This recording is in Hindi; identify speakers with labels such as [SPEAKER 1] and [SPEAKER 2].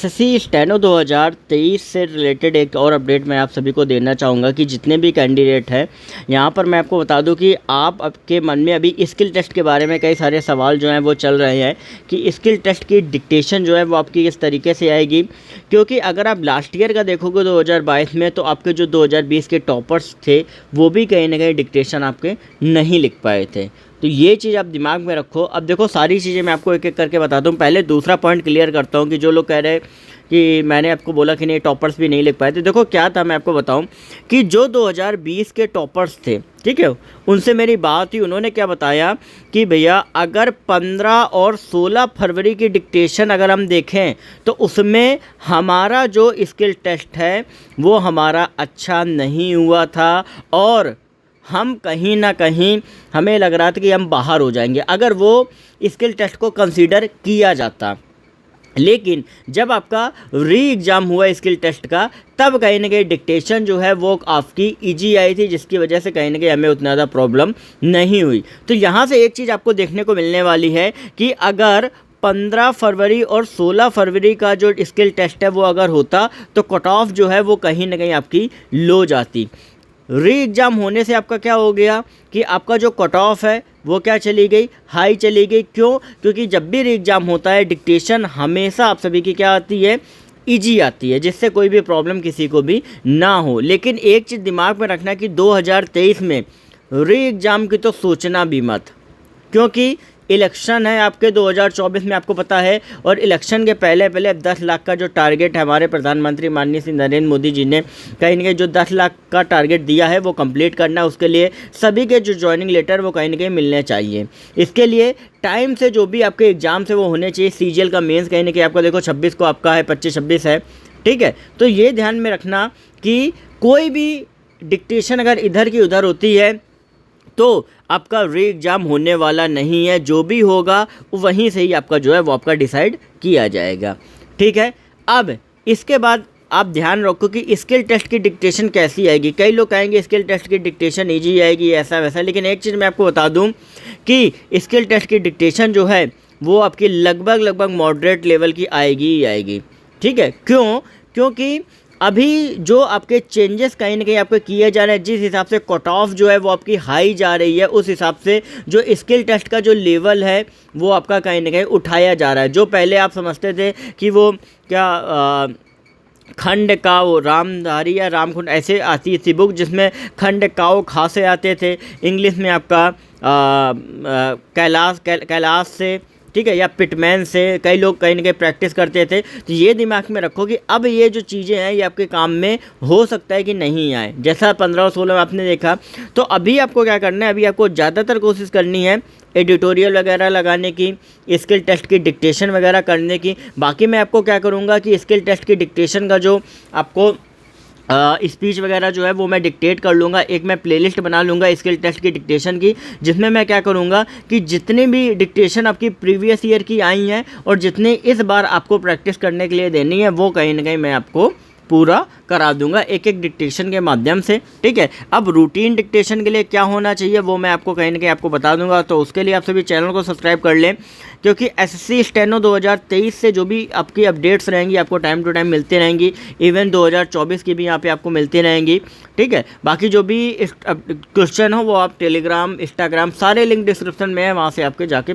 [SPEAKER 1] एसएससी स्टेनो 2023 से रिलेटेड एक और अपडेट मैं आप सभी को देना चाहूँगा कि जितने भी कैंडिडेट हैं यहाँ पर मैं आपको बता दूं कि आपके मन में अभी स्किल टेस्ट के बारे में कई सारे सवाल जो हैं वो चल रहे हैं कि स्किल टेस्ट की डिक्टेशन जो है वो आपकी किस तरीके से आएगी। क्योंकि अगर आप लास्ट ईयर का देखोगे 2022 में, तो आपके जो 2020 के टॉपर्स थे वो भी कहीं ना कहीं डिक्टेशन आपके नहीं लिख पाए थे। तो ये चीज़ आप दिमाग में रखो। अब देखो सारी चीज़ें मैं आपको एक एक करके बता दूँ। पहले दूसरा पॉइंट क्लियर करता हूँ कि जो लोग कह रहे हैं कि मैंने आपको बोला कि नहीं टॉपर्स भी नहीं लिख पाए थे। देखो क्या था, मैं आपको बताऊं कि जो 2020 के टॉपर्स थे, ठीक है, उनसे मेरी बात हुई। उन्होंने क्या बताया कि भैया अगर 15 और 16 फरवरी की डिक्टेशन अगर हम देखें तो उसमें हमारा जो स्किल टेस्ट है वो हमारा अच्छा नहीं हुआ था और हम कहीं ना कहीं हमें लग रहा था कि हम बाहर हो जाएंगे अगर वो स्किल टेस्ट को कंसीडर किया जाता। लेकिन जब आपका री एग्ज़ाम हुआ स्किल टेस्ट का, तब कहीं ना कहीं डिक्टेशन जो है वो आपकी इजी आई थी, जिसकी वजह से कहीं ना कहीं हमें उतना ज़्यादा प्रॉब्लम नहीं हुई। तो यहाँ से एक चीज़ आपको देखने को मिलने वाली है कि अगर 15 फरवरी और 16 फरवरी का जो स्किल टेस्ट है वो अगर होता तो कट ऑफ जो है वो कहीं ना कहीं आपकी लो जाती। री एग्ज़ाम होने से आपका क्या हो गया कि आपका जो कट ऑफ है वो क्या चली गई, हाई चली गई। क्यों? क्योंकि जब भी री एग्ज़ाम होता है डिक्टेशन हमेशा आप सभी की क्या आती है, इजी आती है, जिससे कोई भी प्रॉब्लम किसी को भी ना हो। लेकिन एक चीज़ दिमाग में रखना कि 2023 में री एग्ज़ाम की तो सोचना भी मत, क्योंकि इलेक्शन है आपके 2024 में, आपको पता है। और इलेक्शन के पहले पहले 10 लाख का जो टारगेट है हमारे प्रधानमंत्री माननीय श्री नरेंद्र मोदी जी ने कहीं ना कहीं जो 10 लाख का टारगेट दिया है वो कंप्लीट करना है। उसके लिए सभी के जो ज्वाइनिंग लेटर वो कहीं ना कहीं मिलने चाहिए। इसके लिए टाइम से जो भी आपके एग्ज़ाम्स है वो होने चाहिए। सीजीएल का मेंस कहीं ना कहीं आपका देखो 26 को आपका है, 25-26 है, ठीक है। तो ये ध्यान में रखना कि कोई भी डिक्टेशन अगर इधर की उधर होती है तो आपका री एग्ज़ाम होने वाला नहीं है। जो भी होगा वहीं से ही आपका जो है वो आपका डिसाइड किया जाएगा, ठीक है। अब इसके बाद आप ध्यान रखो कि स्किल टेस्ट की डिक्टेशन कैसी आएगी। कई लोग कहेंगे स्किल टेस्ट की डिक्टेशन ईजी आएगी, ऐसा वैसा, लेकिन एक चीज़ मैं आपको बता दूं कि स्किल टेस्ट की डिक्टेशन जो है वो आपकी लगभग मॉडरेट लेवल की आएगी ही आएगी, ठीक है। क्यों? क्योंकि अभी जो आपके चेंजेस कहीं ना कहीं आपके किए जा रहे हैं, जिस हिसाब से कट ऑफ जो है वो आपकी हाई जा रही है, उस हिसाब से जो स्किल टेस्ट का जो लेवल है वो आपका कहीं ना कहीं उठाया जा रहा है। जो पहले आप समझते थे कि वो क्या खंड का वो रामधारी या रामकुंड ऐसे आती थी बुक जिसमें खंड काव खा से आते थे, इंग्लिश में आपका कैलाश से, ठीक है, या पिटमैन से कई लोग कहीं ना कहीं प्रैक्टिस करते थे। तो ये दिमाग में रखो कि अब ये जो चीज़ें हैं ये आपके काम में हो सकता है कि नहीं आए। जैसा 15 और 16 में आपने देखा, तो अभी आपको क्या करना है, अभी आपको ज़्यादातर कोशिश करनी है एडिटोरियल वगैरह लगाने की, स्किल टेस्ट की डिक्टेशन वगैरह करने की। बाकी मैं आपको क्या करूँगा कि स्किल टेस्ट की डिक्टेशन का जो आपको स्पीच वगैरह जो है वो मैं डिक्टेट कर लूँगा। एक मैं प्लेलिस्ट बना लूँगा स्किल टेस्ट की डिक्टेशन की, जिसमें मैं क्या करूँगा कि जितनी भी डिक्टेशन आपकी प्रीवियस ईयर की आई हैं और जितने इस बार आपको प्रैक्टिस करने के लिए देनी है वो कहीं ना कहीं मैं आपको पूरा करा दूंगा एक एक डिक्टेशन के माध्यम से, ठीक है। अब रूटीन डिक्टेशन के लिए क्या होना चाहिए वो मैं आपको कहीं ना कहीं आपको बता दूंगा। तो उसके लिए आप सभी चैनल को सब्सक्राइब कर लें, क्योंकि एसएससी स्टेनो 2023 से जो भी आपकी अपडेट्स रहेंगी आपको टाइम टू टाइम मिलती रहेंगी। इवन 2024 की भी यहाँ पे आपको मिलती रहेंगी, ठीक है। बाकी जो भी क्वेश्चन हो वो आप टेलीग्राम, इंस्टाग्राम, सारे लिंक डिस्क्रिप्शन में है, वहाँ से आपके जाके